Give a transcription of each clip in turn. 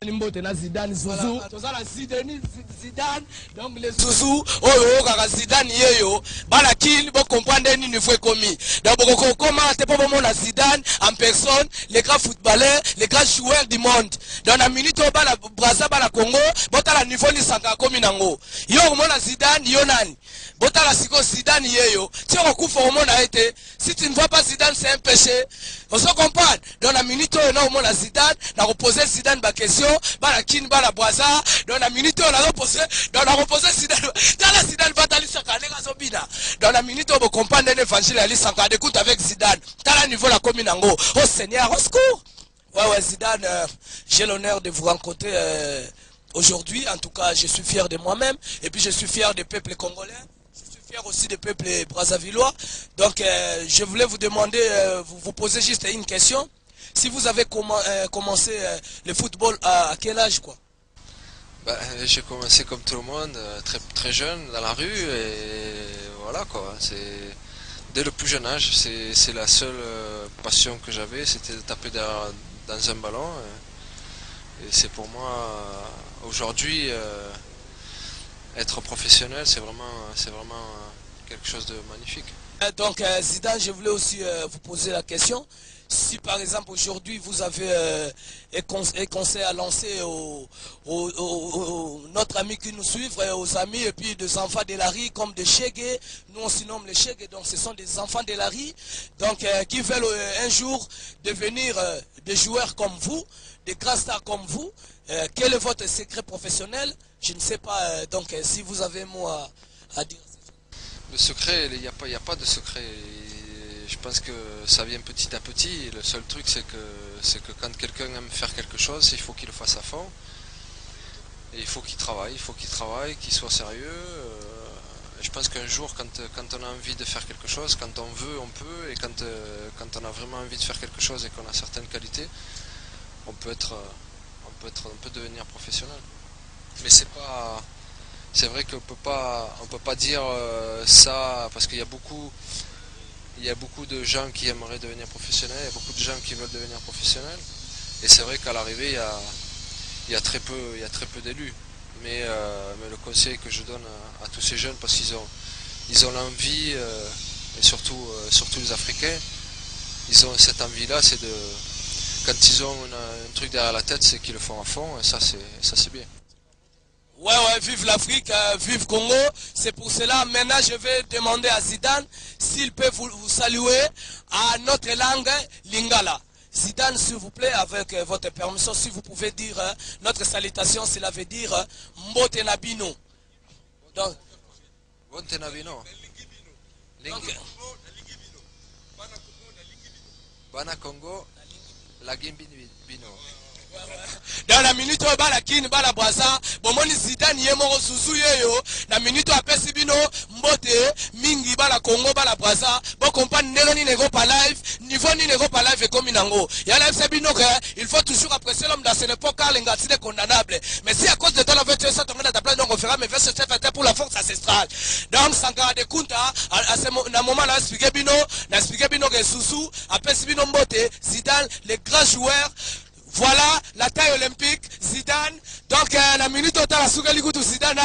Nimbote na Zidane Zouzou tozala Zidane donc les Zouzou oyo kaka Zidane yeyo bala kin bo comprendre ni niveau commis donc boko comment te po mona Zidane en personne les grands footballeurs les grands joueurs du monde dans la minute bala Brazza bala Congo botala niveau ni sanga komi nango yo mona Zidane yo nani botala siko Zidane yeyo ti okufa omona été si tu ne vois pas Zidane c'est un péché on se comprend dans la minute on mona Zidane na reposer Zidane ba question bala kin bala Brazza dans la minute on a reposé Zidane dans la Zidane va t'aller sur Kanega Zobina dans la minute on comprend l'évangile ali sanka d'écoute avec Zidane dans la niveau la commune nango oh Seigneur au secours ouais Zidane j'ai l'honneur de vous rencontrer aujourd'hui en tout cas je suis fier de moi-même et puis je suis fier des peuples congolais aussi des peuples brazzavillois. Donc je voulais vous demander, vous poser juste une question. Si vous avez commencé le football à quel âge quoi? J'ai commencé comme tout le monde, très jeune, dans la rue, et voilà quoi. Dès le plus jeune âge, c'est la seule passion que j'avais, c'était de taper dans un ballon. Et c'est pour moi, aujourd'hui, être professionnel, c'est vraiment quelque chose de magnifique. Donc Zidane, je voulais aussi vous poser la question. Si par exemple aujourd'hui vous avez un conseil à lancer notre ami qui nous suivent, aux amis et puis des enfants de la rue comme des Chegué, nous on se nomme les Chegué, donc ce sont des enfants de la rue, donc qui veulent un jour devenir des joueurs comme vous, des grands stars comme vous. Quel est votre secret professionnel? Je ne sais pas, donc si vous avez un mot à dire. Le secret, il n'y a pas de secret. Je pense que ça vient petit à petit. Le seul truc, c'est que quand quelqu'un aime faire quelque chose, il faut qu'il le fasse à fond. Et il faut qu'il travaille, qu'il soit sérieux. Je pense qu'un jour, quand on a envie de faire quelque chose, quand on veut, on peut. Et quand on a vraiment envie de faire quelque chose et qu'on a certaines qualités, on peut devenir professionnel. Mais c'est vrai qu'on peut pas dire ça parce qu'il y a beaucoup de gens qui aimeraient devenir professionnels, il y a beaucoup de gens qui veulent devenir professionnels, et c'est vrai qu'à l'arrivée il y a très peu d'élus. Mais le conseil que je donne à tous ces jeunes, parce qu'ils ont l'envie, et surtout les Africains, ils ont cette envie-là, quand ils ont un truc derrière la tête, c'est qu'ils le font à fond, et ça c'est bien. Ouais, vive l'Afrique, vive Congo. C'est pour cela, maintenant je vais demander à Zidane s'il peut vous saluer à notre langue lingala. Zidane, s'il vous plaît, avec votre permission, si vous pouvez dire notre salutation, cela veut dire Mbote Nabino. Donc, Mbote Nabino. Bana Congo, la Bino. Dans la minute où bala kin bala Brazza bomoni Zidane yemoko Zouzou yeyo na minute apesi bino mbote mingi bala Congo bala Brazza bon comprendre ndenge ni nego pa live niveau ni nego pa live comme nango ya live c'est bino que il faut toujours apprécier l'homme dans cette époque car l'engati est condamnable mais si à cause de ton envie tu es ça tomber dans ta place donc on fera mais verset fait pour la force ancestrale donc Sankara de Kunta à ce moment là expliquer bino que Zouzou apesi bino mbote Zidane les grands joueurs. Voilà la taille olympique, Zidane. Donc la minute où tu as la souga ligutu Zidane,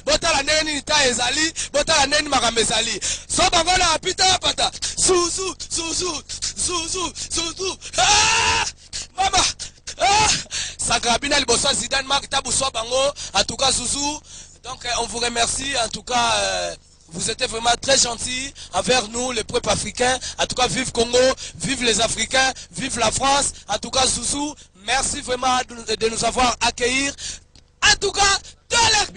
bota la neni ta ezali, bota la neni maramezali. So bangola pita pata, Zouzou. Ah, mama. Ah, Sagrabina liboso Zidane marque tabu so bango. En tout cas Zouzou. Donc on vous remercie. En tout cas. Vous êtes vraiment très gentils envers nous, les peuples africains. En tout cas, vive Congo, vive les Africains, vive la France. En tout cas, Zouzou, merci vraiment de nous avoir accueillis. En tout cas, dans l'air.